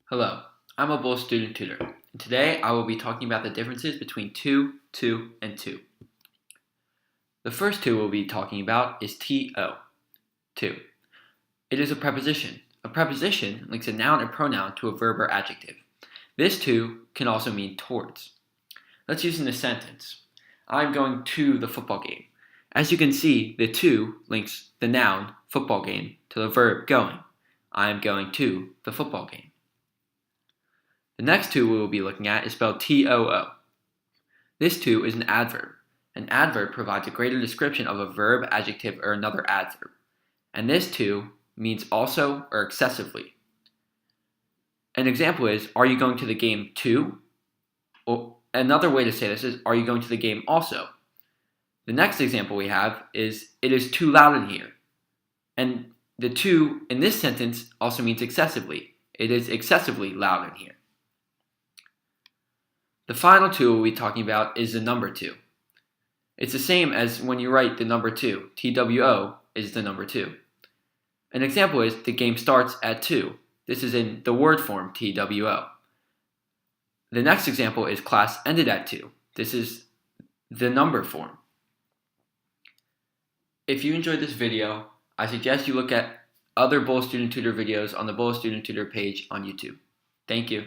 Hello, I'm a Bullis Student Tutor, and today I will be talking about the differences between to, and to. The first to we'll be talking about is to, to. It is a preposition. A preposition links a noun or pronoun to a verb or adjective. This to can also mean towards. Let's use in a sentence. I'm going to the football game. As you can see, the to links the noun football game to the verb going. I am going to the football game. The next to we will be looking at is spelled too. This to is an adverb. An adverb provides a greater description of a verb, adjective, or another adverb. And this to means also or excessively. An example is, are you going to the game too? Or another way to say this is, are you going to the game also? The next example we have is, it is too loud in here. And the to in this sentence also means excessively. It is excessively loud in here. The final to we'll be talking about is the number to. It's the same as when you write the number 2. TWO is the number 2. An example is, the game starts at 2. This is in the word form TWO. The next example is, class ended at 2. This is the number form. If you enjoyed this video, I suggest you look at other Bullis Student Tutor videos on the Bullis Student Tutor page on YouTube. Thank you.